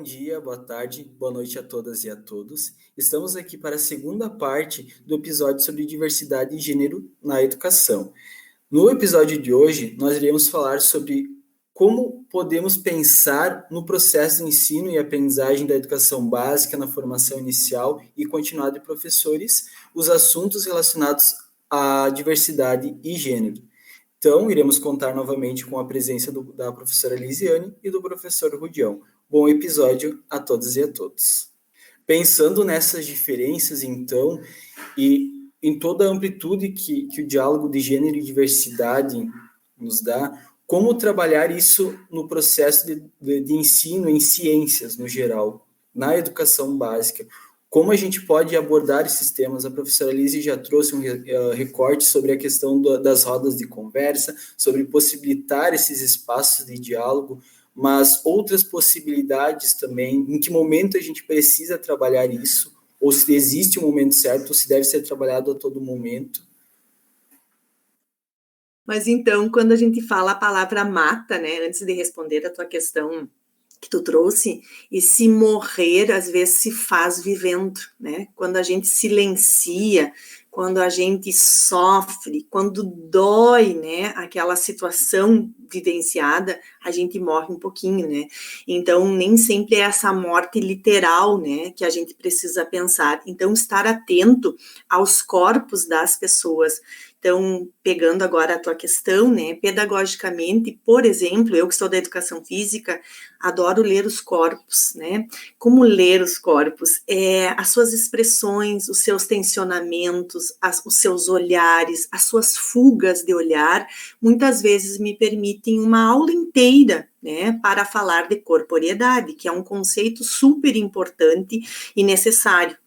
dia, boa tarde, boa noite a todas e a todos. Estamos aqui para a segunda parte do episódio sobre diversidade e gênero na educação. No episódio de hoje, nós iremos falar sobre como podemos pensar no processo de ensino e aprendizagem da educação básica, na formação inicial e continuada de professores, os assuntos relacionados à diversidade e gênero. Então, iremos contar novamente com a presença da professora Lisiane e do professor Rudião. Bom episódio a todas e a todos. Pensando nessas diferenças, então, e em toda a amplitude que o diálogo de gênero e diversidade nos dá, como trabalhar isso no processo de ensino em ciências, no geral, na educação básica? Como a gente pode abordar esses temas? A professora Lise já trouxe um recorte sobre a questão das rodas de conversa, sobre possibilitar esses espaços de diálogo, mas outras possibilidades também, em que momento a gente precisa trabalhar isso, ou se existe um momento certo, ou se deve ser trabalhado a todo momento. Mas então, quando a gente fala a palavra mata, né, antes de responder a tua questão que tu trouxe, e se morrer, às vezes se faz vivendo, né? Quando a gente silencia, quando a gente sofre, quando dói, né, aquela situação vivenciada, a gente morre um pouquinho, né? Então, nem sempre é essa morte literal, né, que a gente precisa pensar. Então, estar atento aos corpos das pessoas. Então, pegando agora a tua questão, né, pedagogicamente, por exemplo, eu que sou da educação física, adoro ler os corpos, né? Como ler os corpos? As suas expressões, os seus tensionamentos, os seus olhares, as suas fugas de olhar, muitas vezes me permitem uma aula inteira, né, para falar de corporeidade, que é um conceito super importante e necessário.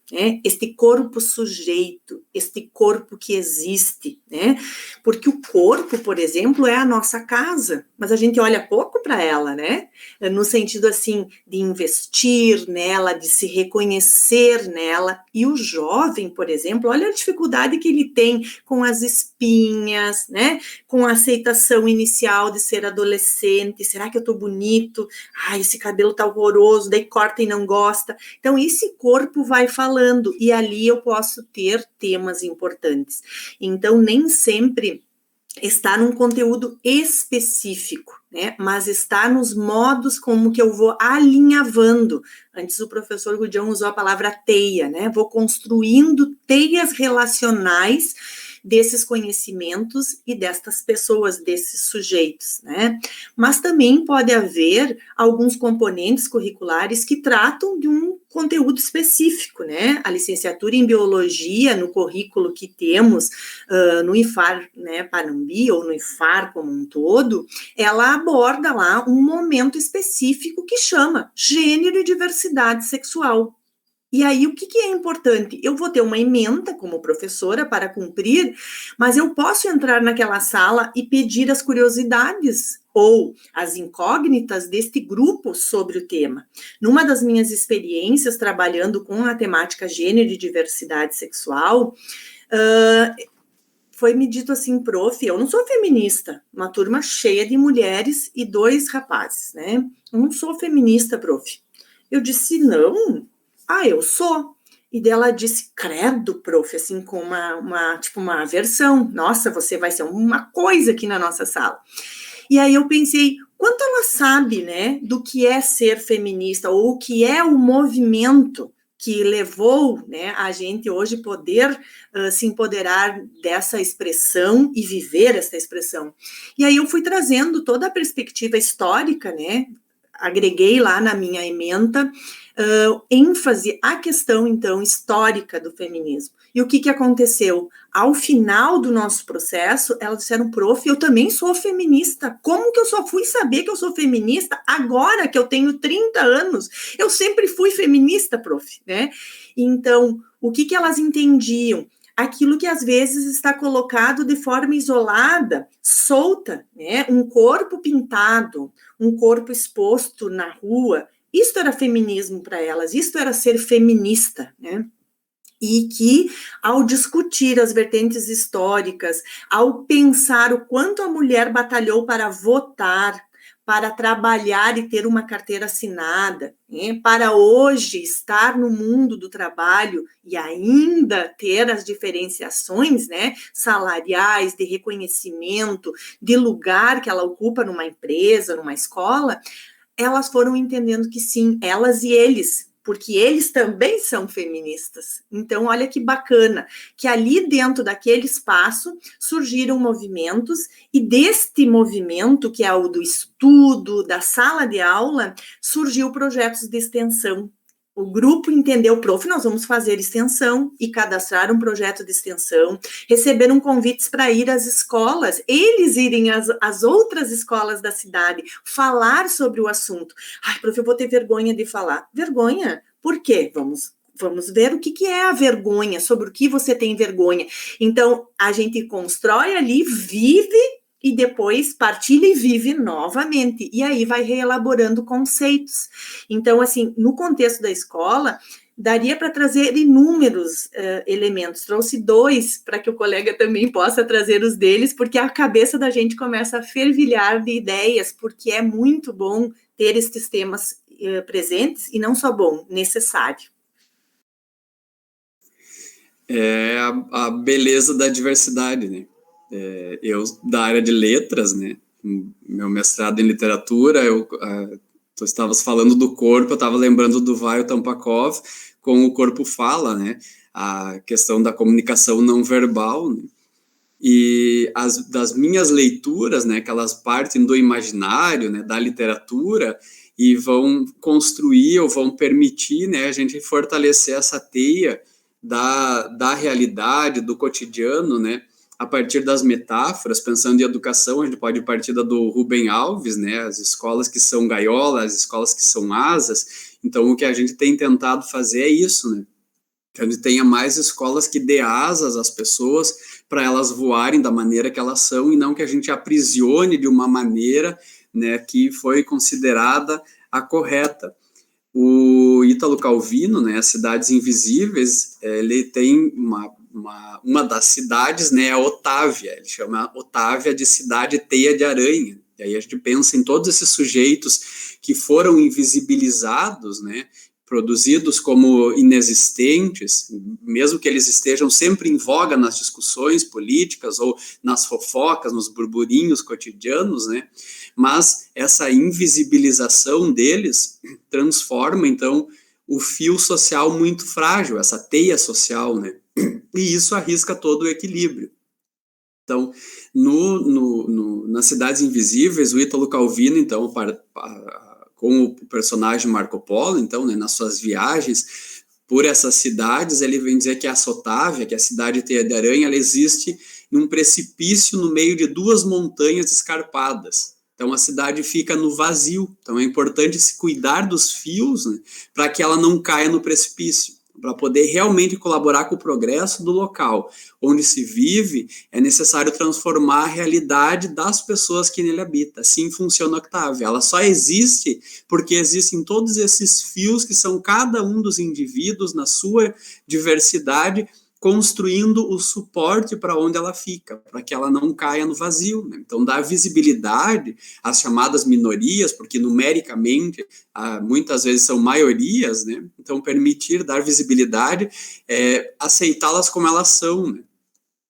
Este corpo sujeito, este corpo que existe, né? Porque o corpo, por exemplo, é a nossa casa, mas a gente olha pouco para ela, né? No sentido assim de investir nela, de se reconhecer nela. E o jovem, por exemplo, olha a dificuldade que ele tem com as espinhas, né? Com a aceitação inicial de ser adolescente. Será que eu tô bonito? Ai, esse cabelo tá horroroso, daí corta e não gosta. Então, esse corpo vai falando, e ali eu posso ter temas importantes. Então, nem sempre está num conteúdo específico, né? Mas está nos modos como que eu vou alinhavando. Antes o professor Rudião usou a palavra teia, né? Vou construindo teias relacionais desses conhecimentos e destas pessoas, desses sujeitos, né? Mas também pode haver alguns componentes curriculares que tratam de um conteúdo específico, né? A licenciatura em biologia, no currículo que temos no IFAR, né, Panambi, ou no IFAR como um todo, ela aborda lá um momento específico que chama gênero e diversidade sexual. E aí, o que é importante? Eu vou ter uma ementa como professora para cumprir, mas eu posso entrar naquela sala e pedir as curiosidades ou as incógnitas deste grupo sobre o tema. Numa das minhas experiências trabalhando com a temática gênero e diversidade sexual, foi me dito assim, prof, eu não sou feminista, uma turma cheia de mulheres e 2 rapazes, né? Eu não sou feminista, prof. Eu disse, não... eu sou. E dela disse, credo, prof, assim, com uma aversão. Nossa, você vai ser uma coisa aqui na nossa sala. E aí eu pensei, quanto ela sabe, né, do que é ser feminista, ou o que é o movimento que levou, né, a gente hoje poder se empoderar dessa expressão e viver essa expressão. E aí eu fui trazendo toda a perspectiva histórica, né, agreguei lá na minha ementa ênfase à questão, então, histórica do feminismo. E o que aconteceu? Ao final do nosso processo, elas disseram, prof, eu também sou feminista. Como que eu só fui saber que eu sou feminista agora que eu tenho 30 anos? Eu sempre fui feminista, prof, né? Então, o que elas entendiam? Aquilo que às vezes está colocado de forma isolada, solta, né? Um corpo pintado, um corpo exposto na rua, isto era feminismo para elas, isto era ser feminista, né? E que, ao discutir as vertentes históricas, ao pensar o quanto a mulher batalhou para votar, para trabalhar e ter uma carteira assinada, né? Para hoje estar no mundo do trabalho e ainda ter as diferenciações, né, salariais, de reconhecimento, de lugar que ela ocupa numa empresa, numa escola, elas foram entendendo que sim, elas e eles, porque eles também são feministas. Então, olha que bacana, que ali dentro daquele espaço surgiram movimentos, e deste movimento, que é o do estudo, da sala de aula, surgiu projetos de extensão. O grupo entendeu, prof, nós vamos fazer extensão, e cadastrar um projeto de extensão, receberam convites para ir às escolas, eles irem às outras escolas da cidade, falar sobre o assunto. Ai, prof, eu vou ter vergonha de falar. Vergonha? Por quê? Vamos ver o que é a vergonha, sobre o que você tem vergonha. Então, a gente constrói ali, vive, e depois partilha e vive novamente. E aí vai reelaborando conceitos. Então, assim, no contexto da escola, daria para trazer inúmeros elementos. Trouxe 2 para que o colega também possa trazer os deles, porque a cabeça da gente começa a fervilhar de ideias, porque é muito bom ter estes temas presentes, e não só bom, necessário. É a beleza da diversidade, né? Eu, da área de letras, né, meu mestrado em literatura, tu estavas falando do corpo, eu estava lembrando do Vail Tampakov com O Corpo Fala, né, a questão da comunicação não verbal, né, e das minhas leituras, né, que elas partem do imaginário, né, da literatura, e vão construir ou vão permitir, né, a gente fortalecer essa teia da realidade, do cotidiano, né, a partir das metáforas. Pensando em educação, a gente pode partir da do Rubem Alves, né, as escolas que são gaiolas, as escolas que são asas. Então, o que a gente tem tentado fazer é isso, né, que a gente tenha mais escolas que dê asas às pessoas para elas voarem da maneira que elas são, e não que a gente aprisione de uma maneira, né, que foi considerada a correta. O Ítalo Calvino, né, As Cidades Invisíveis, ele tem uma das cidades, né, a Otávia, ele chama Otávia de cidade teia de aranha. E aí a gente pensa em todos esses sujeitos que foram invisibilizados, né, produzidos como inexistentes, mesmo que eles estejam sempre em voga nas discussões políticas ou nas fofocas, nos burburinhos cotidianos, né, mas essa invisibilização deles transforma, então, o fio social muito frágil, essa teia social, né, e isso arrisca todo o equilíbrio. Então, nas Cidades Invisíveis, o Ítalo Calvino, então, com o personagem Marco Polo, então, né, nas suas viagens por essas cidades, ele vem dizer que a Sotávia, que é a cidade teia de aranha, ela existe num precipício no meio de 2 montanhas escarpadas. Então, a cidade fica no vazio. Então, é importante se cuidar dos fios, né, para que ela não caia no precipício. Para poder realmente colaborar com o progresso do local onde se vive, é necessário transformar a realidade das pessoas que nele habitam. Assim funciona a Octávia. Ela só existe porque existem todos esses fios que são cada um dos indivíduos na sua diversidade, construindo o suporte para onde ela fica, para que ela não caia no vazio, né? Então, dá visibilidade às chamadas minorias, porque numericamente muitas vezes são maiorias, né? Então, permitir dar visibilidade, aceitá-las como elas são, né?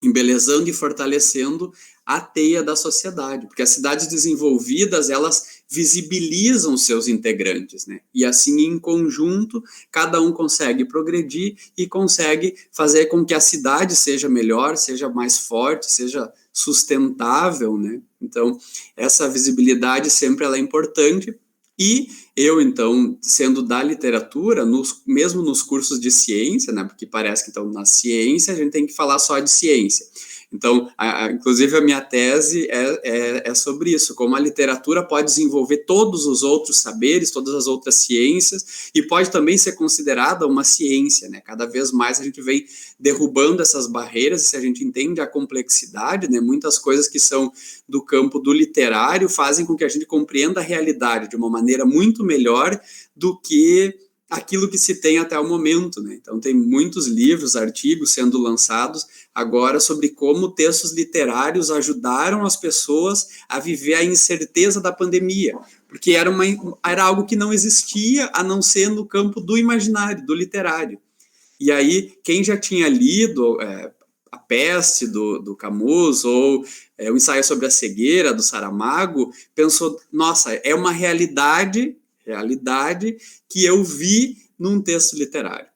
Embelezando e fortalecendo a teia da sociedade, porque as cidades desenvolvidas, elas visibilizam seus integrantes, né? E assim, em conjunto, cada um consegue progredir e consegue fazer com que a cidade seja melhor, seja mais forte, seja sustentável, né? Então, essa visibilidade sempre ela é importante. E eu, então, sendo da literatura, mesmo nos cursos de ciência, né, porque parece que, então, na ciência a gente tem que falar só de ciência. Então, inclusive a minha tese é sobre isso, como a literatura pode desenvolver todos os outros saberes, todas as outras ciências, e pode também ser considerada uma ciência, né? Cada vez mais a gente vem derrubando essas barreiras, e se a gente entende a complexidade, né, muitas coisas que são do campo do literário fazem com que a gente compreenda a realidade de uma maneira muito melhor do que aquilo que se tem até o momento, né? Então, tem muitos livros, artigos sendo lançados agora sobre como textos literários ajudaram as pessoas a viver a incerteza da pandemia, porque era algo que não existia, a não ser no campo do imaginário, do literário. E aí, quem já tinha lido A Peste, do Camus, ou o Ensaio sobre a Cegueira, do Saramago, pensou, nossa, é uma realidade que eu vi num texto literário.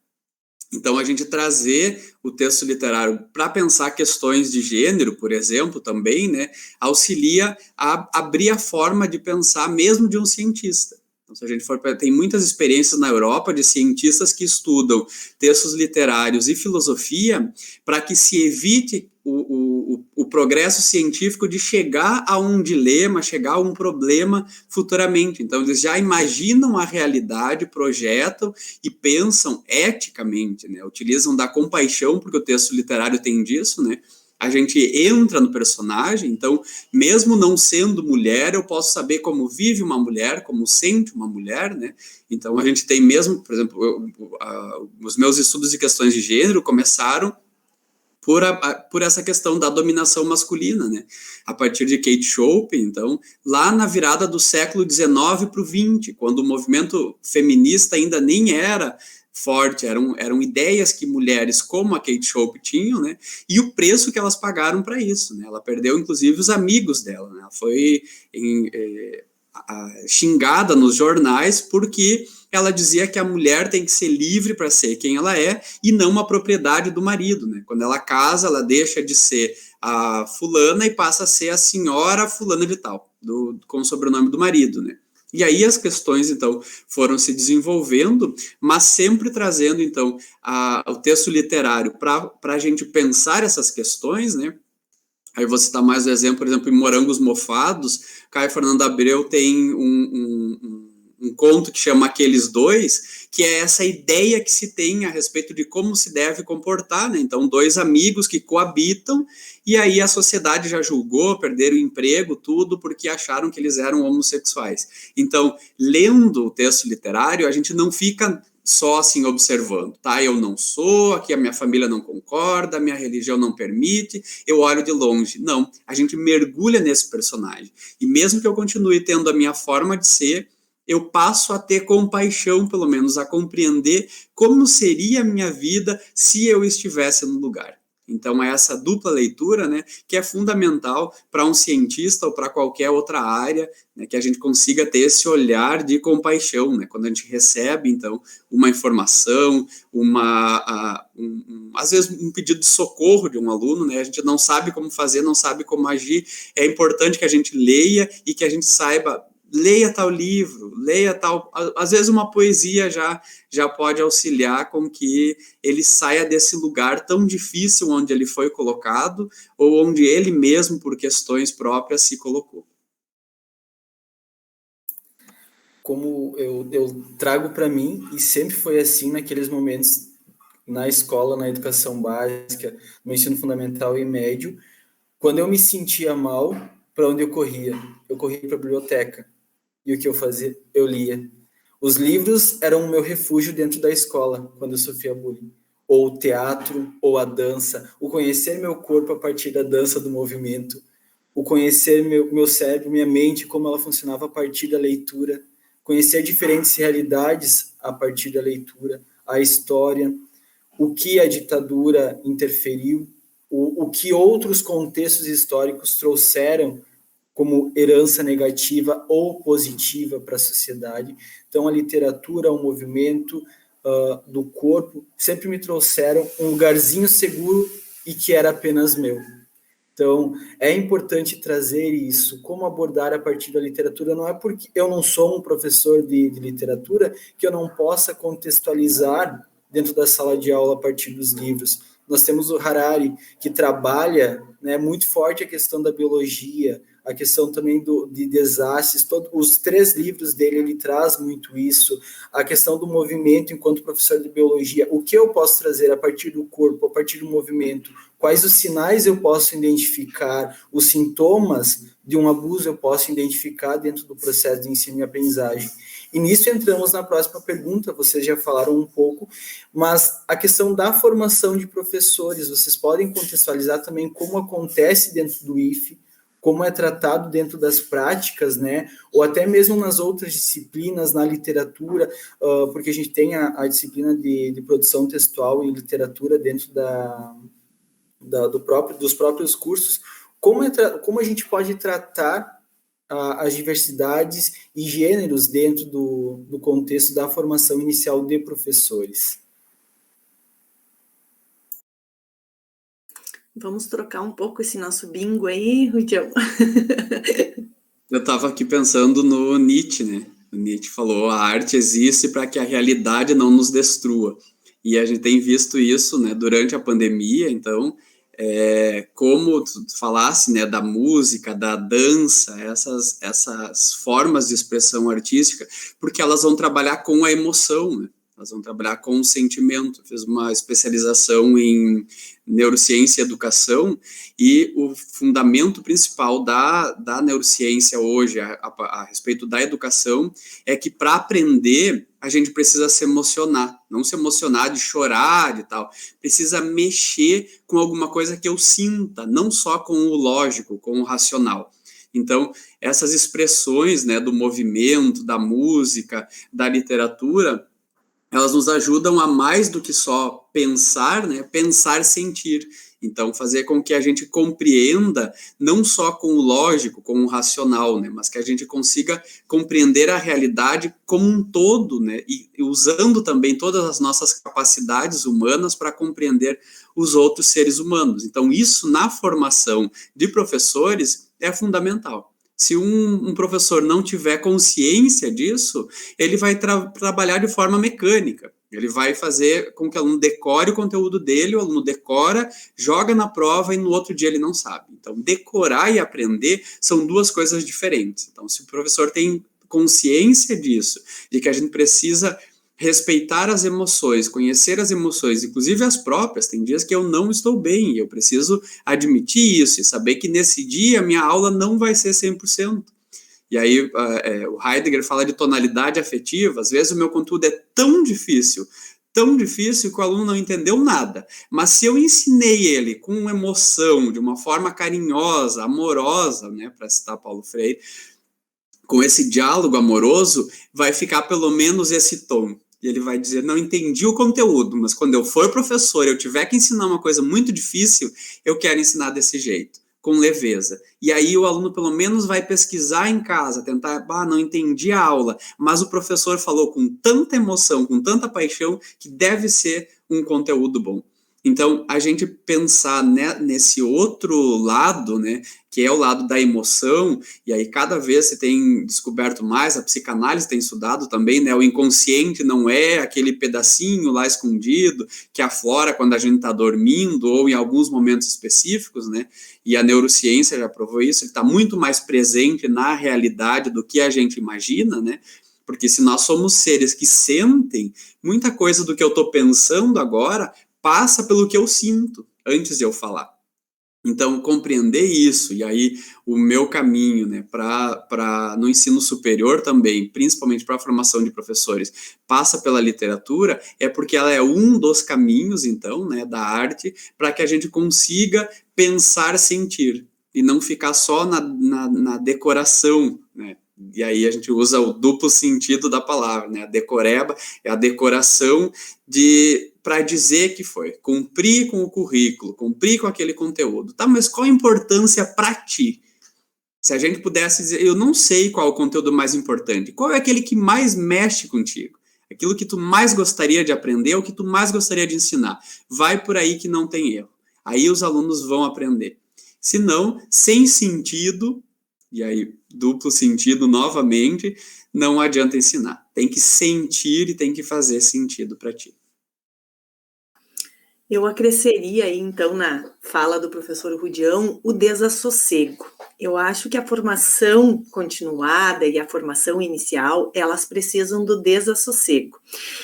Então, a gente trazer o texto literário para pensar questões de gênero, por exemplo, também, né, auxilia a abrir a forma de pensar mesmo de um cientista. Então, se a gente for, tem muitas experiências na Europa de cientistas que estudam textos literários e filosofia para que se evite o progresso científico de chegar a um dilema, chegar a um problema futuramente. Então, eles já imaginam a realidade, projetam e pensam eticamente, né? Utilizam da compaixão, porque o texto literário tem disso, né? A gente entra no personagem, então, mesmo não sendo mulher, eu posso saber como vive uma mulher, como sente uma mulher, né? Então, a gente tem mesmo, por exemplo, os meus estudos de questões de gênero começaram por essa questão da dominação masculina, né? A partir de Kate Chopin, então, lá na virada do século XIX para o XX, quando o movimento feminista ainda nem era forte, eram ideias que mulheres como a Kate Chopin tinham, né? E o preço que elas pagaram para isso, né? Ela perdeu, inclusive, os amigos dela, né? Ela foi xingada nos jornais porque ela dizia que a mulher tem que ser livre para ser quem ela é e não uma propriedade do marido, né? Quando ela casa, ela deixa de ser a fulana e passa a ser a senhora fulana de tal, com o sobrenome do marido, né? E aí as questões, então, foram se desenvolvendo, mas sempre trazendo, então, o texto literário para a gente pensar essas questões, né? Aí eu vou citar mais um exemplo, por exemplo, em Morangos Mofados, Caio Fernando Abreu tem um conto que chama Aqueles Dois, que é essa ideia que se tem a respeito de como se deve comportar, né? Então, dois amigos que coabitam, e aí a sociedade já julgou, perderam o emprego, tudo, porque acharam que eles eram homossexuais. Então, lendo o texto literário, a gente não fica só assim observando, tá? Eu não sou, aqui a minha família não concorda, a minha religião não permite, eu olho de longe. Não, a gente mergulha nesse personagem. E mesmo que eu continue tendo a minha forma de ser, eu passo a ter compaixão, pelo menos, a compreender como seria a minha vida se eu estivesse no lugar. Então, é essa dupla leitura, né, que é fundamental para um cientista ou para qualquer outra área, né, que a gente consiga ter esse olhar de compaixão, né, quando a gente recebe, então, uma informação, às vezes um pedido de socorro de um aluno, né, a gente não sabe como fazer, não sabe como agir, é importante que a gente leia e que a gente saiba, leia tal livro, leia tal... Às vezes uma poesia já pode auxiliar com que ele saia desse lugar tão difícil onde ele foi colocado ou onde ele mesmo, por questões próprias, se colocou. Como eu trago para mim, e sempre foi assim naqueles momentos na escola, na educação básica, no ensino fundamental e médio, quando eu me sentia mal, para onde eu corria? Eu corria para a biblioteca. E o que eu fazia? Eu lia. Os livros eram o meu refúgio dentro da escola, quando eu sofria bullying. Ou o teatro, ou a dança. O conhecer meu corpo a partir da dança, do movimento. O conhecer meu cérebro, minha mente, como ela funcionava a partir da leitura. Conhecer diferentes realidades a partir da leitura. A história. O que a ditadura interferiu. O que outros contextos históricos trouxeram como herança negativa ou positiva para a sociedade. Então, a literatura, o movimento do corpo sempre me trouxeram um lugarzinho seguro e que era apenas meu. Então, é importante trazer isso, como abordar a partir da literatura. Não é porque eu não sou um professor de literatura que eu não possa contextualizar dentro da sala de aula a partir dos livros. Nós temos o Harari, que trabalha, né, muito forte a questão da biologia, a questão também de desastres, os 3 livros dele, ele traz muito isso, a questão do movimento enquanto professor de biologia, o que eu posso trazer a partir do corpo, a partir do movimento, quais os sinais eu posso identificar, os sintomas de um abuso eu posso identificar dentro do processo de ensino e aprendizagem. E nisso entramos na próxima pergunta, vocês já falaram um pouco, mas a questão da formação de professores, vocês podem contextualizar também como acontece dentro do IFE, como é tratado dentro das práticas, né, ou até mesmo nas outras disciplinas, na literatura, porque a gente tem a disciplina de produção textual e literatura dentro dos próprios cursos, como a gente pode tratar as diversidades e gêneros dentro do contexto da formação inicial de professores. Vamos trocar um pouco esse nosso bingo aí, Rudião. Eu estava aqui pensando no Nietzsche, né? O Nietzsche falou, a arte existe para que a realidade não nos destrua. E a gente tem visto isso, né, durante a pandemia, então, como tu falasse, né, da música, da dança, essas formas de expressão artística, porque elas vão trabalhar com a emoção, né? Elas vão trabalhar com o sentimento. Fiz uma especialização em neurociência e educação, e o fundamento principal da neurociência hoje, a respeito da educação, é que para aprender, a gente precisa se emocionar. Não se emocionar de chorar e tal. Precisa mexer com alguma coisa que eu sinta, não só com o lógico, com o racional. Então, essas expressões, né, do movimento, da música, da literatura, elas nos ajudam a mais do que só pensar, né? Pensar, sentir. Então, fazer com que a gente compreenda, não só com o lógico, com o racional, né? Mas que a gente consiga compreender a realidade como um todo, né? E usando também todas as nossas capacidades humanas para compreender os outros seres humanos. Então, isso na formação de professores é fundamental. Se um professor não tiver consciência disso, ele vai trabalhar de forma mecânica. Ele vai fazer com que o aluno decore o conteúdo dele, o aluno decora, joga na prova e no outro dia ele não sabe. Então, decorar e aprender são duas coisas diferentes. Então, se o professor tem consciência disso, de que a gente precisa respeitar as emoções, conhecer as emoções, inclusive as próprias. Tem dias que eu não estou bem e eu preciso admitir isso e saber que nesse dia a minha aula não vai ser 100%. E aí o Heidegger fala de tonalidade afetiva. Às vezes o meu conteúdo é tão difícil que o aluno não entendeu nada. Mas se eu ensinei ele com emoção, de uma forma carinhosa, amorosa, né, para citar Paulo Freire, com esse diálogo amoroso, vai ficar pelo menos esse tom. E ele vai dizer, não entendi o conteúdo, mas quando eu for professor, eu tiver que ensinar uma coisa muito difícil, eu quero ensinar desse jeito, com leveza. E aí o aluno pelo menos vai pesquisar em casa, tentar, não entendi a aula, mas o professor falou com tanta emoção, com tanta paixão, que deve ser um conteúdo bom. Então, a gente pensar nesse outro lado, né, que é o lado da emoção, e aí cada vez se tem descoberto mais, a psicanálise tem estudado também, né, o inconsciente não é aquele pedacinho lá escondido que aflora quando a gente está dormindo ou em alguns momentos específicos, né, e a neurociência já provou isso, ele está muito mais presente na realidade do que a gente imagina, né, porque se nós somos seres que sentem, muita coisa do que eu estou pensando agora passa pelo que eu sinto antes de eu falar. Então, compreender isso, e aí o meu caminho, né, no ensino superior também, principalmente para a formação de professores, passa pela literatura, é porque ela é um dos caminhos, então, né, da arte, para que a gente consiga pensar, sentir, e não ficar só na decoração, né. E aí a gente usa o duplo sentido da palavra, né? A decoreba é a decoração para dizer que foi, cumprir com o currículo, cumprir com aquele conteúdo. Tá, mas qual a importância para ti? Se a gente pudesse dizer, eu não sei qual é o conteúdo mais importante, qual é aquele que mais mexe contigo? Aquilo que tu mais gostaria de aprender, ou que tu mais gostaria de ensinar. Vai por aí que não tem erro. Aí os alunos vão aprender. Se não, sem sentido, e aí duplo sentido novamente, não adianta ensinar. Tem que sentir e tem que fazer sentido para ti. Eu acresceria aí, então, na fala do professor Rudião, o desassossego. Eu acho que a formação continuada e a formação inicial, elas precisam do desassossego.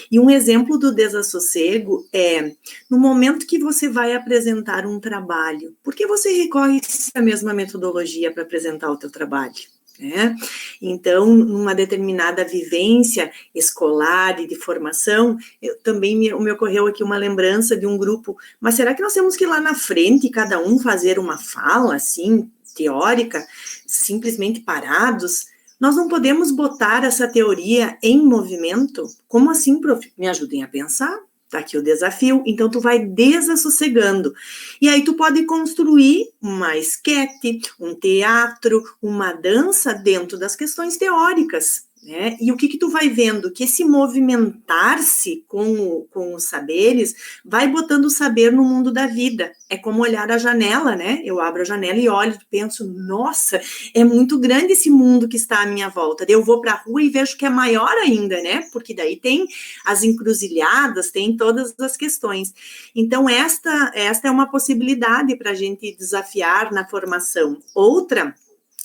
E um exemplo do desassossego é, no momento que você vai apresentar um trabalho, por que você recorre à mesma metodologia para apresentar o teu trabalho? né? Então, numa determinada vivência escolar e de formação, também me ocorreu aqui uma lembrança de um grupo, mas será que nós temos que ir lá na frente, cada um fazer uma fala, assim, teórica, simplesmente parados? Nós não podemos botar essa teoria em movimento? Como assim, prof? Me ajudem a pensar. Tá aqui o desafio, então tu vai desassossegando. E aí tu pode construir uma esquete, um teatro, uma dança dentro das questões teóricas, né? E o que tu vai vendo? Que esse movimentar-se com os saberes vai botando o saber no mundo da vida. É como olhar a janela, né? Eu abro a janela e olho e penso, nossa, é muito grande esse mundo que está à minha volta. Daí eu vou para a rua e vejo que é maior ainda, né? Porque daí tem as encruzilhadas, tem todas as questões. Então, esta é uma possibilidade para a gente desafiar na formação. Outra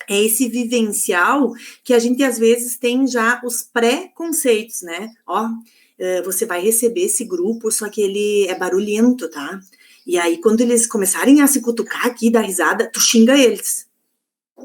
é esse vivencial que a gente, às vezes, tem já os pré-conceitos, né? Ó, você vai receber esse grupo, só que ele é barulhento, tá? E aí, quando eles começarem a se cutucar aqui, dar risada, tu xinga eles.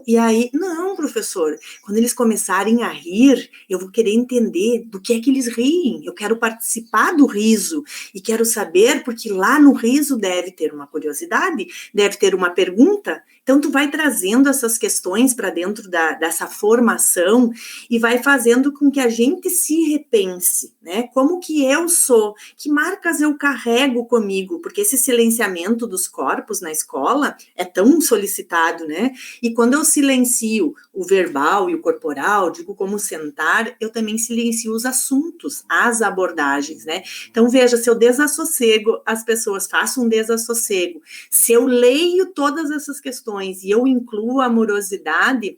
E aí, não, professor, quando eles começarem a rir, eu vou querer entender do que é que eles riem, eu quero participar do riso, e quero saber, porque lá no riso deve ter uma curiosidade, deve ter uma pergunta, então tu vai trazendo essas questões para dentro dessa formação, e vai fazendo com que a gente se repense, né, como que eu sou, que marcas eu carrego comigo, porque esse silenciamento dos corpos na escola é tão solicitado, né, e quando eu silencio o verbal e o corporal, digo como sentar, eu também silencio os assuntos, as abordagens, né? Então, veja, se eu desassossego, as pessoas façam um desassossego. Se eu leio todas essas questões e eu incluo a amorosidade,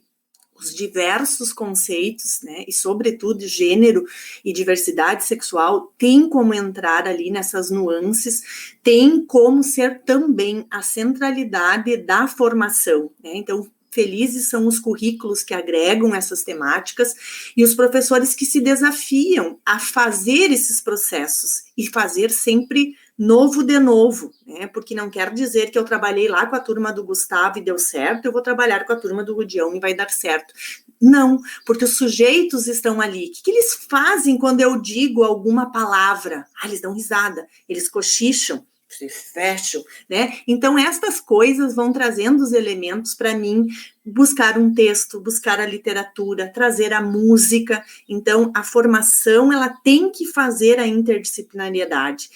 os diversos conceitos, né, e sobretudo gênero e diversidade sexual, tem como entrar ali nessas nuances, tem como ser também a centralidade da formação, né? Então, felizes são os currículos que agregam essas temáticas e os professores que se desafiam a fazer esses processos e fazer sempre novo de novo, né? Porque não quer dizer que eu trabalhei lá com a turma do Gustavo e deu certo, eu vou trabalhar com a turma do Rudião e vai dar certo. Não, porque os sujeitos estão ali. O que eles fazem quando eu digo alguma palavra? Ah, eles dão risada, eles cochicham, se fecham, né? Então, estas coisas vão trazendo os elementos para mim buscar um texto, buscar a literatura, trazer a música. Então, a formação, ela tem que fazer a interdisciplinariedade.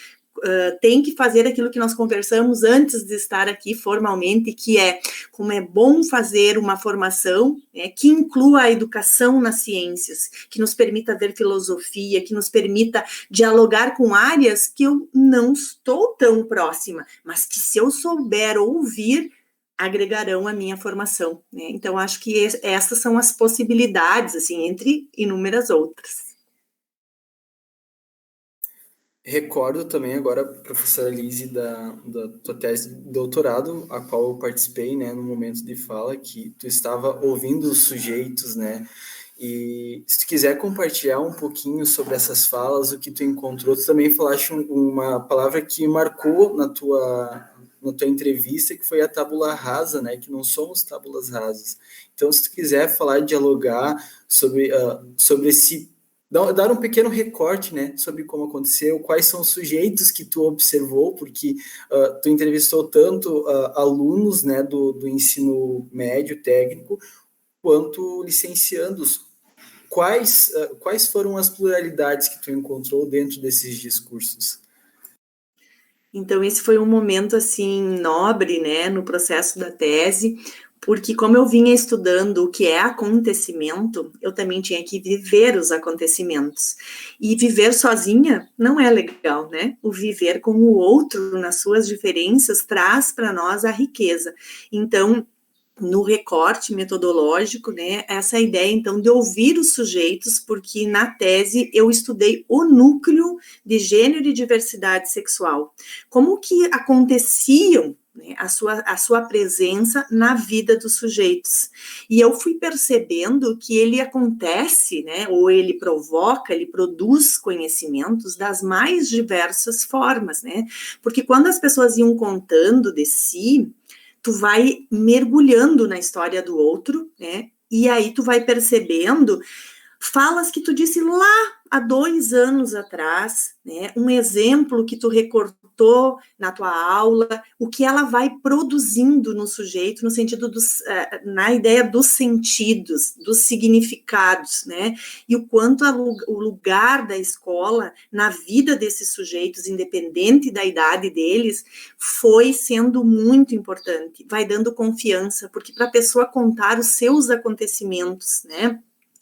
Tem que fazer aquilo que nós conversamos antes de estar aqui formalmente, que é como é bom fazer uma formação, né, que inclua a educação nas ciências, que nos permita ver filosofia, que nos permita dialogar com áreas que eu não estou tão próxima, mas que se eu souber ouvir, agregarão a minha formação, né? Então, acho que essas são as possibilidades, assim, entre inúmeras outras. Recordo também agora, professora Lise, da tua tese de doutorado, a qual eu participei, né, no momento de fala, que tu estava ouvindo os sujeitos, né, e se tu quiser compartilhar um pouquinho sobre essas falas, o que tu encontrou, tu também falaste uma palavra que marcou na tua entrevista, que foi a tábula rasa, né, que não somos tábulas rasas. Então, se tu quiser falar, dialogar sobre esse dar um pequeno recorte, né, sobre como aconteceu, quais são os sujeitos que tu observou, porque tu entrevistou tanto alunos, né, do ensino médio técnico, quanto licenciandos. Quais foram as pluralidades que tu encontrou dentro desses discursos? Então, esse foi um momento, assim, nobre, né, no processo da tese, porque como eu vinha estudando o que é acontecimento, eu também tinha que viver os acontecimentos. E viver sozinha não é legal, né? O viver com o outro, nas suas diferenças, traz para nós a riqueza. Então, no recorte metodológico, né, essa ideia, então, de ouvir os sujeitos, porque na tese eu estudei o núcleo de gênero e diversidade sexual. Como que aconteciam, né, a sua presença na vida dos sujeitos. E eu fui percebendo que ele acontece, né, ou ele provoca, ele produz conhecimentos das mais diversas formas, né, porque quando as pessoas iam contando de si, tu vai mergulhando na história do outro, né, E aí tu vai percebendo falas que tu disse lá há 2 anos atrás, né? Um exemplo que tu recortou na tua aula, o que ela vai produzindo no sujeito, no sentido na ideia dos sentidos, dos significados, né? E o quanto o lugar da escola na vida desses sujeitos, independente da idade deles, foi sendo muito importante. Vai dando confiança, porque para a pessoa contar os seus acontecimentos, né?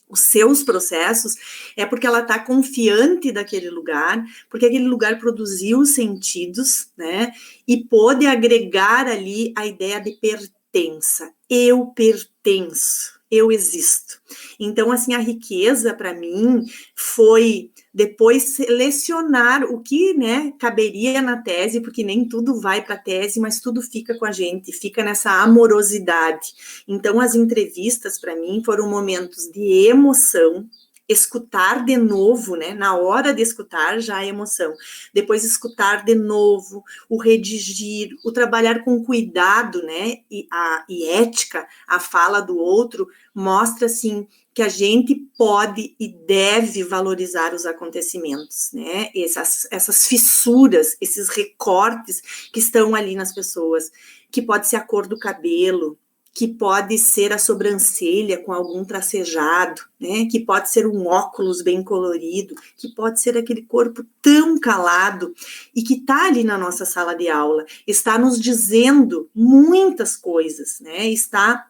Os seus processos, é porque ela está confiante daquele lugar, porque aquele lugar produziu sentidos, né, e pôde agregar ali a ideia de pertença. Eu pertenço, eu existo. Então, assim, a riqueza para mim foi depois selecionar o que, né, caberia na tese, porque nem tudo vai para a tese, mas tudo fica com a gente, fica nessa amorosidade. Então, as entrevistas para mim foram momentos de emoção, escutar de novo, né? Na hora de escutar já a emoção. Depois escutar de novo, o redigir, o trabalhar com cuidado, né? E ética, a fala do outro mostra assim que a gente pode e deve valorizar os acontecimentos, né? Essas fissuras, esses recortes que estão ali nas pessoas, que pode ser a cor do cabelo, que pode ser a sobrancelha com algum tracejado, né? Que pode ser um óculos bem colorido, que pode ser aquele corpo tão calado e que está ali na nossa sala de aula, está nos dizendo muitas coisas, né? Está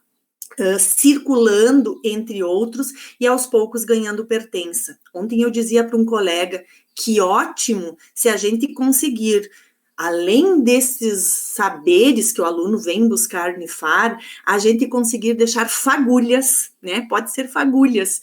circulando entre outros e aos poucos ganhando pertença. Ontem eu dizia para um colega que ótimo se a gente conseguir, além desses saberes que o aluno vem buscar no IFAR, a gente conseguir deixar fagulhas, né? Pode ser fagulhas,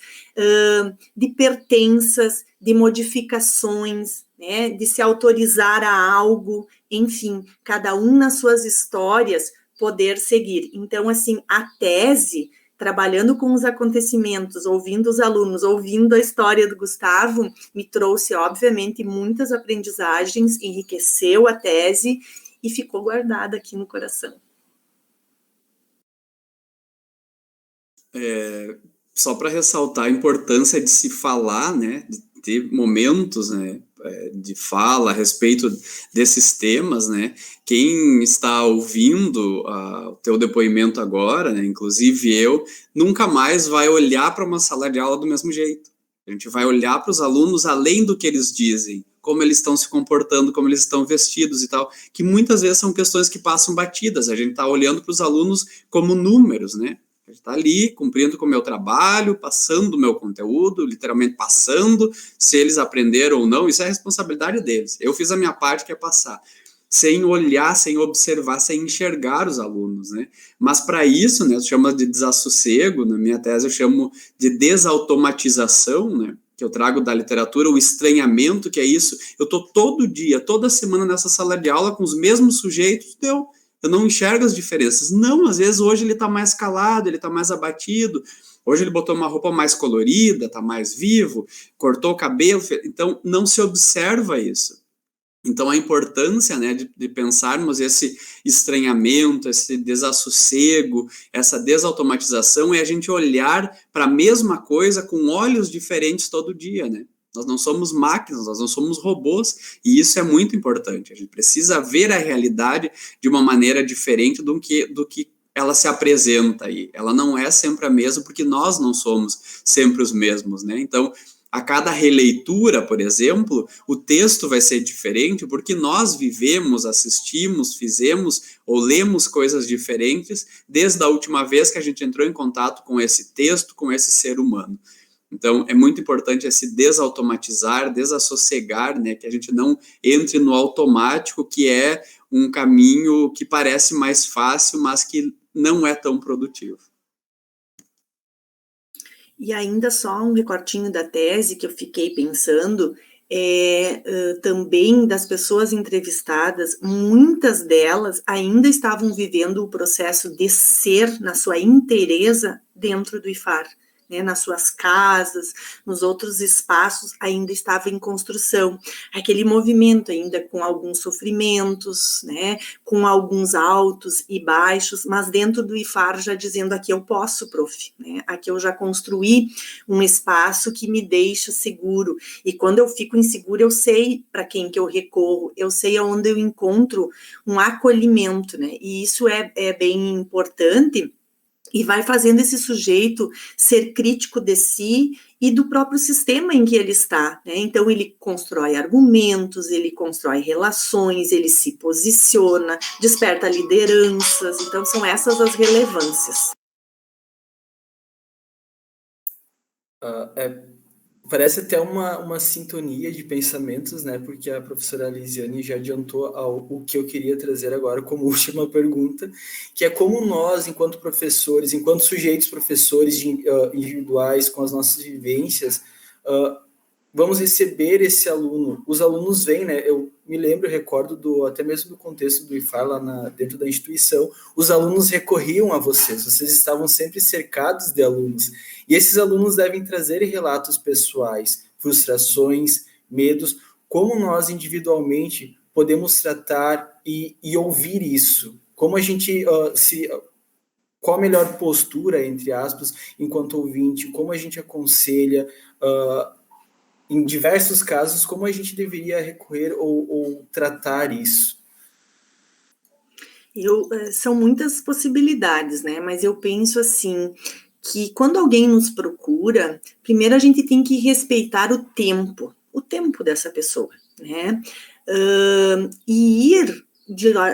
de pertenças, de modificações, né? De se autorizar a algo, enfim, cada um nas suas histórias, poder seguir. Então, assim, a tese, trabalhando com os acontecimentos, ouvindo os alunos, ouvindo a história do Gustavo, me trouxe, obviamente, muitas aprendizagens, enriqueceu a tese e ficou guardada aqui no coração. Só para ressaltar a importância de se falar, né, de ter momentos, né, de fala a respeito desses temas, né, quem está ouvindo o teu depoimento agora, né, inclusive eu, nunca mais vai olhar para uma sala de aula do mesmo jeito. A gente vai olhar para os alunos além do que eles dizem, como eles estão se comportando, como eles estão vestidos e tal, que muitas vezes são questões que passam batidas. A gente está olhando para os alunos como números, né? A gente está ali cumprindo com o meu trabalho, passando o meu conteúdo, literalmente passando, se eles aprenderam ou não, isso é a responsabilidade deles. Eu fiz a minha parte, que é passar, sem olhar, sem observar, sem enxergar os alunos, né? Mas para isso, né, chama de desassossego, na minha tese eu chamo de desautomatização, né? Que eu trago da literatura, o estranhamento, que é isso. Eu estou todo dia, toda semana nessa sala de aula com os mesmos sujeitos, eu não enxergo as diferenças. Não, às vezes hoje ele está mais calado, ele está mais abatido, hoje ele botou uma roupa mais colorida, está mais vivo, cortou o cabelo, então não se observa isso. Então a importância, né, de pensarmos esse estranhamento, esse desassossego, essa desautomatização é a gente olhar para a mesma coisa com olhos diferentes todo dia, né? Nós não somos máquinas, nós não somos robôs, e isso é muito importante. A gente precisa ver a realidade de uma maneira diferente do que ela se apresenta aí. Ela não é sempre a mesma, porque nós não somos sempre os mesmos, né? Então, a cada releitura, por exemplo, o texto vai ser diferente, porque nós vivemos, assistimos, fizemos ou lemos coisas diferentes desde a última vez que a gente entrou em contato com esse texto, com esse ser humano. Então, é muito importante esse desautomatizar, desassossegar, né, que a gente não entre no automático, que é um caminho que parece mais fácil, mas que não é tão produtivo. E ainda só um recortinho da tese que eu fiquei pensando, também das pessoas entrevistadas, muitas delas ainda estavam vivendo o processo de ser na sua inteireza dentro do IFAR. né, nas suas casas, nos outros espaços, ainda estava em construção. Aquele movimento ainda com alguns sofrimentos, né, com alguns altos e baixos, mas dentro do IFAR já dizendo, aqui eu posso, prof, né, aqui eu já construí um espaço que me deixa seguro, e quando eu fico inseguro, eu sei para quem que eu recorro, eu sei aonde eu encontro um acolhimento, né, e isso é bem importante, e vai fazendo esse sujeito ser crítico de si e do próprio sistema em que ele está, né? Então, ele constrói argumentos, ele constrói relações, ele se posiciona, desperta lideranças, então são essas as relevâncias. Parece até uma sintonia de pensamentos, né? Porque a professora Lisiane já adiantou o que eu queria trazer agora como última pergunta, que é como nós, enquanto professores, enquanto sujeitos professores individuais, com as nossas vivências, vamos receber esse aluno. Os alunos vêm, né? Eu me lembro, recordo até mesmo do contexto do IFAR lá dentro da instituição, os alunos recorriam a vocês estavam sempre cercados de alunos. E esses alunos devem trazer relatos pessoais, frustrações, medos, como nós individualmente podemos tratar e ouvir isso. Como a gente qual a melhor postura, entre aspas, enquanto ouvinte, como a gente aconselha, em diversos casos, como a gente deveria recorrer ou tratar isso? São muitas possibilidades, né? Mas eu penso assim, que quando alguém nos procura, primeiro a gente tem que respeitar o tempo dessa pessoa, né? E ir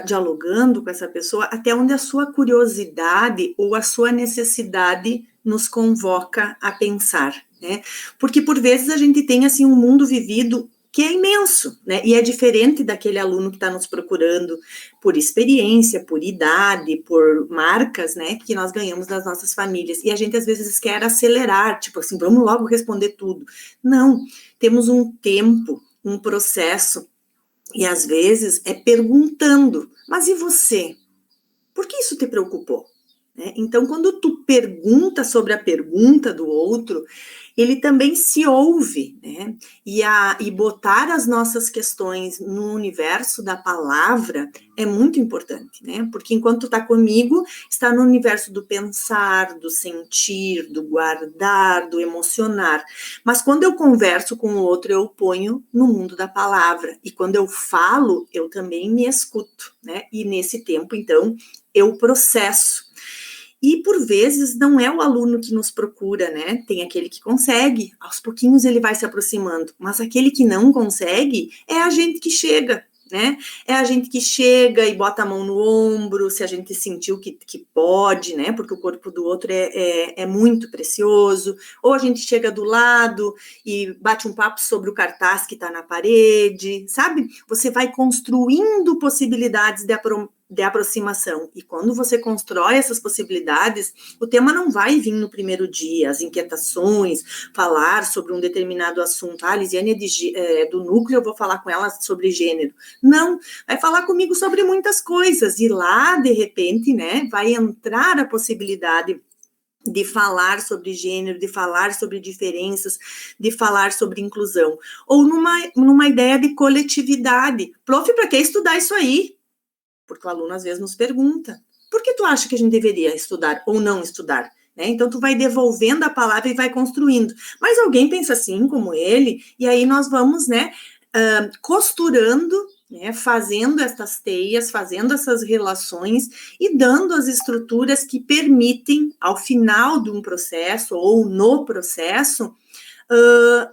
dialogando com essa pessoa até onde a sua curiosidade ou a sua necessidade nos convoca a pensar, né? Porque por vezes a gente tem assim um mundo vivido que é imenso, né? E é diferente daquele aluno que está nos procurando por experiência, por idade, por marcas, né? Que nós ganhamos das nossas famílias. E a gente às vezes quer acelerar, tipo assim, vamos logo responder tudo. Não, temos um tempo, um processo, e às vezes é perguntando, mas e você? Por que isso te preocupou? Então, quando tu pergunta sobre a pergunta do outro, ele também se ouve, né? E botar as nossas questões no universo da palavra é muito importante, né? Porque enquanto tu está comigo, está no universo do pensar, do sentir, do guardar, do emocionar. Mas quando eu converso com o outro, eu ponho no mundo da palavra. E quando eu falo, eu também me escuto, né? E nesse tempo, então, eu processo. E, por vezes, não é o aluno que nos procura, né? Tem aquele que consegue, aos pouquinhos ele vai se aproximando, mas aquele que não consegue é a gente que chega, né? É a gente que chega e bota a mão no ombro, se a gente sentiu que pode, né? Porque o corpo do outro é muito precioso, ou a gente chega do lado e bate um papo sobre o cartaz que está na parede, sabe? Você vai construindo possibilidades de aproximação, e quando você constrói essas possibilidades, o tema não vai vir no primeiro dia, as inquietações, falar sobre um determinado assunto, a Lisiane é do núcleo, eu vou falar com ela sobre gênero, não, vai falar comigo sobre muitas coisas, e lá, de repente, né, vai entrar a possibilidade de falar sobre gênero, de falar sobre diferenças, de falar sobre inclusão, ou numa ideia de coletividade, prof, para que estudar isso aí? Porque o aluno às vezes nos pergunta, por que tu acha que a gente deveria estudar ou não estudar? Né? Então, tu vai devolvendo a palavra e vai construindo. Mas alguém pensa assim como ele, e aí nós vamos, né, costurando, né, fazendo essas teias, fazendo essas relações e dando as estruturas que permitem, ao final de um processo ou no processo,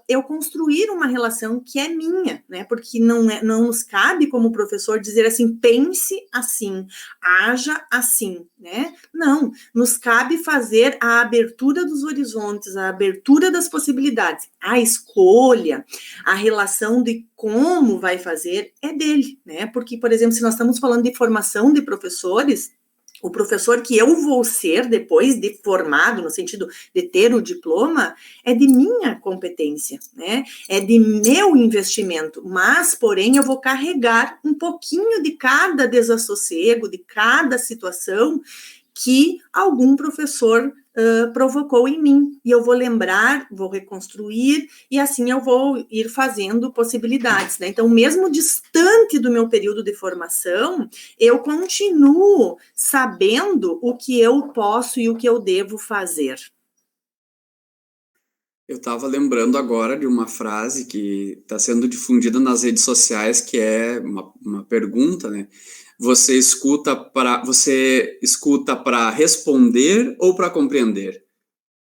eu construir uma relação que é minha, né? Porque não nos cabe como professor dizer assim, pense assim, haja assim, né? Não, nos cabe fazer a abertura dos horizontes, a abertura das possibilidades, a escolha, a relação de como vai fazer é dele, né? Porque, por exemplo, se nós estamos falando de formação de professores, o professor que eu vou ser depois de formado, no sentido de ter o diploma, é de minha competência, né? É de meu investimento, mas, porém, eu vou carregar um pouquinho de cada desassossego, de cada situação que algum professor provocou em mim, e eu vou lembrar, vou reconstruir, e assim eu vou ir fazendo possibilidades, né? Então, mesmo distante do meu período de formação, eu continuo sabendo o que eu posso e o que eu devo fazer. Eu estava lembrando agora de uma frase que está sendo difundida nas redes sociais, que é uma pergunta, né? Você escuta para responder ou para compreender?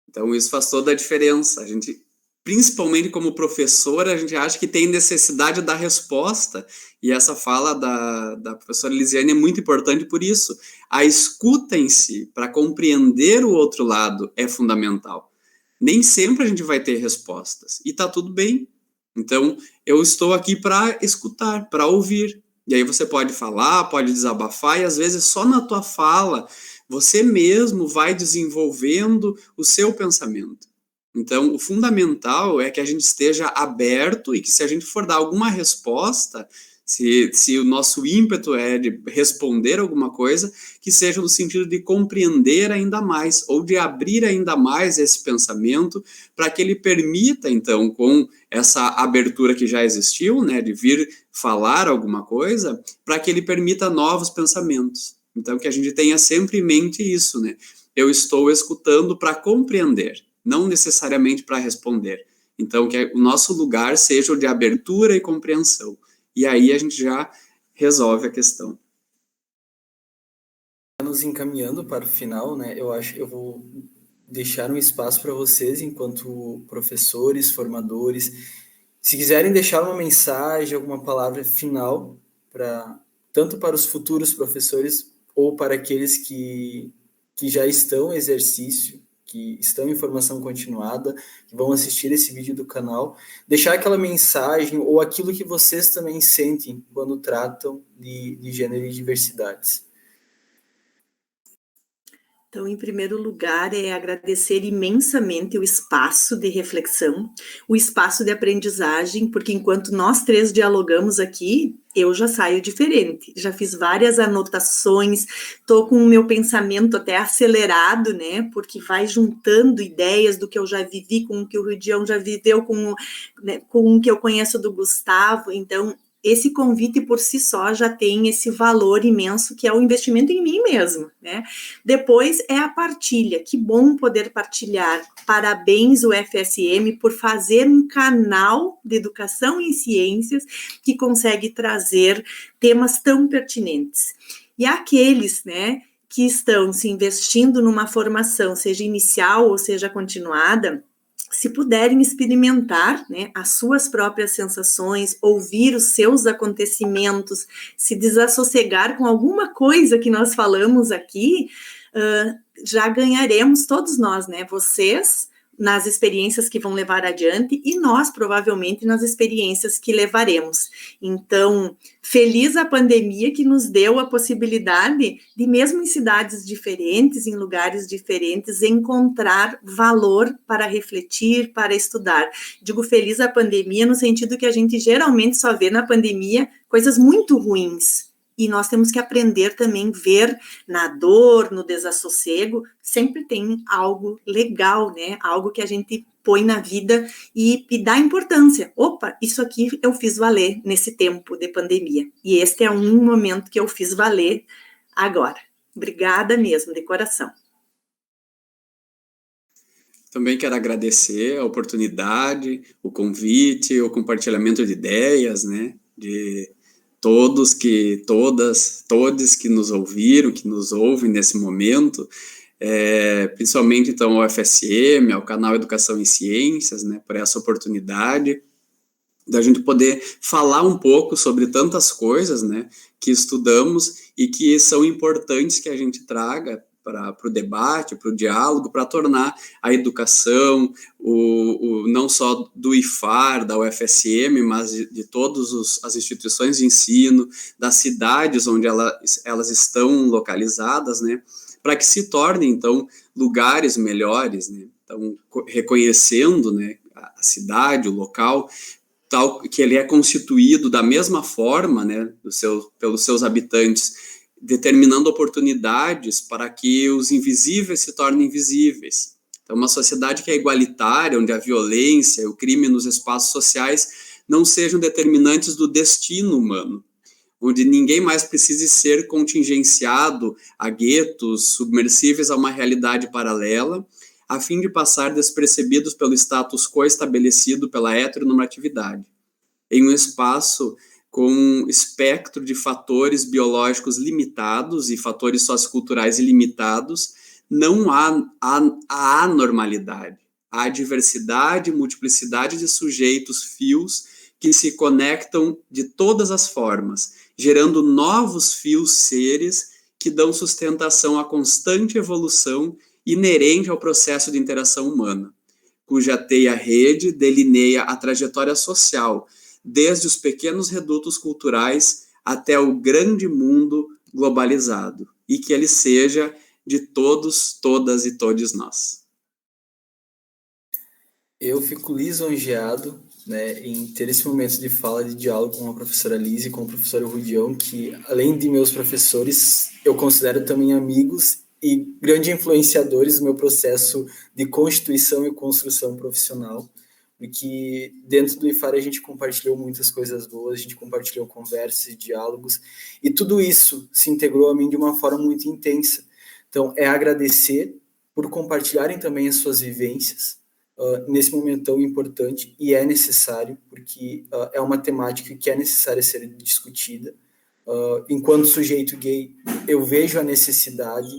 Então, isso faz toda a diferença. A gente, principalmente como professor, a gente acha que tem necessidade da resposta, e essa fala da professora Elisiane é muito importante por isso. A escuta em si, para compreender o outro lado, é fundamental. Nem sempre a gente vai ter respostas, e tá tudo bem. Então, eu estou aqui para escutar, para ouvir. E aí você pode falar, pode desabafar, e às vezes só na tua fala você mesmo vai desenvolvendo o seu pensamento. Então, o fundamental é que a gente esteja aberto e que, se a gente for dar alguma resposta, se o nosso ímpeto é de responder alguma coisa, que seja no sentido de compreender ainda mais, ou de abrir ainda mais esse pensamento, para que ele permita, então, com essa abertura que já existiu, né, de vir falar alguma coisa, para que ele permita novos pensamentos. Então, que a gente tenha sempre em mente isso, né? Eu estou escutando para compreender, não necessariamente para responder. Então, que o nosso lugar seja o de abertura e compreensão. E aí a gente já resolve a questão. Nos encaminhando para o final, né? Eu acho que eu vou deixar um espaço para vocês, enquanto professores, formadores, se quiserem deixar uma mensagem, alguma palavra final, tanto para os futuros professores ou para aqueles que já estão em exercício, que estão em formação continuada, que vão assistir esse vídeo do canal, deixar aquela mensagem ou aquilo que vocês também sentem quando tratam de gênero e diversidades. Então, em primeiro lugar, é agradecer imensamente o espaço de reflexão, o espaço de aprendizagem, porque enquanto nós três dialogamos aqui, eu já saio diferente. Já fiz várias anotações, estou com o meu pensamento até acelerado, né? Porque vai juntando ideias do que eu já vivi com o que o Rudião já viveu, com o que eu conheço do Gustavo. Então, esse convite por si só já tem esse valor imenso, que é o investimento em mim mesmo, né? Depois é a partilha, que bom poder partilhar. Parabéns, o FSM, por fazer um canal de educação em ciências que consegue trazer temas tão pertinentes. E aqueles, né, que estão se investindo numa formação, seja inicial ou seja continuada, se puderem experimentar, né, as suas próprias sensações, ouvir os seus acontecimentos, se desassossegar com alguma coisa que nós falamos aqui, já ganharemos todos nós, né? Vocês nas experiências que vão levar adiante e nós, provavelmente, nas experiências que levaremos. Então, feliz a pandemia que nos deu a possibilidade de, mesmo em cidades diferentes, em lugares diferentes, encontrar valor para refletir, para estudar. Digo feliz a pandemia no sentido que a gente geralmente só vê na pandemia coisas muito ruins. E nós temos que aprender também a ver na dor, no desassossego, sempre tem algo legal, né? Algo que a gente põe na vida e dá importância. Opa, isso aqui eu fiz valer nesse tempo de pandemia. E este é um momento que eu fiz valer agora. Obrigada mesmo, de coração. Também quero agradecer a oportunidade, o convite, o compartilhamento de ideias, né? De todos todos que nos ouviram, que nos ouvem nesse momento, principalmente, então, ao FSM, ao canal Educação em Ciências, né, por essa oportunidade da gente poder falar um pouco sobre tantas coisas, né, que estudamos e que são importantes que a gente traga para o debate, para o diálogo, para tornar a educação, não só do IFAR, da UFSM, mas de todas as instituições de ensino, das cidades onde elas estão localizadas, né, para que se tornem, então, lugares melhores, né, então, reconhecendo, né, a cidade, o local, tal que ele é constituído da mesma forma, né, pelos seus habitantes, determinando oportunidades para que os invisíveis se tornem visíveis. Então, uma sociedade que é igualitária, onde a violência e o crime nos espaços sociais não sejam determinantes do destino humano, onde ninguém mais precise ser contingenciado a guetos submersíveis a uma realidade paralela, a fim de passar despercebidos pelo status quo estabelecido pela heteronormatividade, em um espaço com um espectro de fatores biológicos limitados e fatores socioculturais ilimitados. Não há anormalidade, há diversidade e multiplicidade de sujeitos, fios, que se conectam de todas as formas, gerando novos fios seres que dão sustentação à constante evolução inerente ao processo de interação humana, cuja teia-rede delineia a trajetória social, desde os pequenos redutos culturais até o grande mundo globalizado, e que ele seja de todos, todas e todes nós. Eu fico lisonjeado, né, em ter esse momento de fala, de diálogo com a professora Liz e com o professor Rudião, que, além de meus professores, eu considero também amigos e grandes influenciadores do meu processo de constituição e construção profissional, porque dentro do IFAR a gente compartilhou muitas coisas boas, a gente compartilhou conversas, diálogos, e tudo isso se integrou a mim de uma forma muito intensa. Então, é agradecer por compartilharem também as suas vivências nesse momento tão importante, e é necessário, porque é uma temática que é necessária ser discutida. Enquanto sujeito gay, eu vejo a necessidade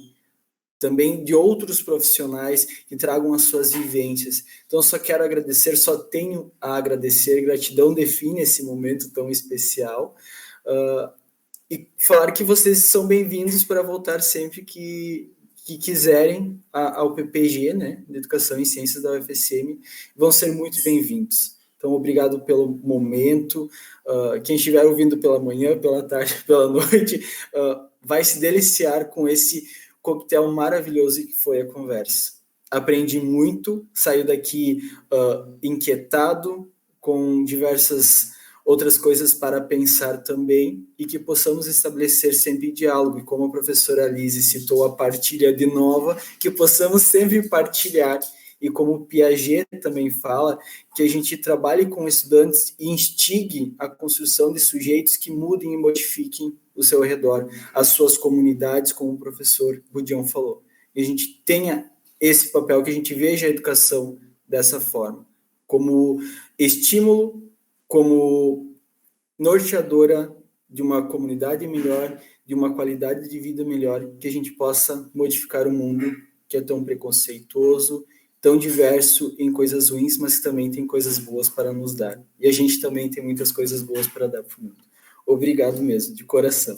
também de outros profissionais que tragam as suas vivências. Então, só quero agradecer, só tenho a agradecer, gratidão define esse momento tão especial, e falar que vocês são bem-vindos para voltar sempre que quiserem ao PPG, né, de Educação em Ciências da UFSM, vão ser muito bem-vindos. Então, obrigado pelo momento. Quem estiver ouvindo pela manhã, pela tarde, pela noite, vai se deliciar com esse coquetel maravilhoso que foi a conversa. Aprendi muito, saio daqui inquietado, com diversas outras coisas para pensar também, e que possamos estabelecer sempre diálogo, e como a professora Lise citou a partilha de Nova, que possamos sempre partilhar, e como o Piaget também fala, que a gente trabalhe com estudantes e instigue a construção de sujeitos que mudem e modifiquem o seu redor, as suas comunidades, como o professor Rudião falou. E a gente tenha esse papel, que a gente veja a educação dessa forma, como estímulo, como norteadora de uma comunidade melhor, de uma qualidade de vida melhor, que a gente possa modificar o mundo que é tão preconceituoso, tão diverso em coisas ruins, mas que também tem coisas boas para nos dar. E a gente também tem muitas coisas boas para dar para o mundo. Obrigado mesmo, de coração.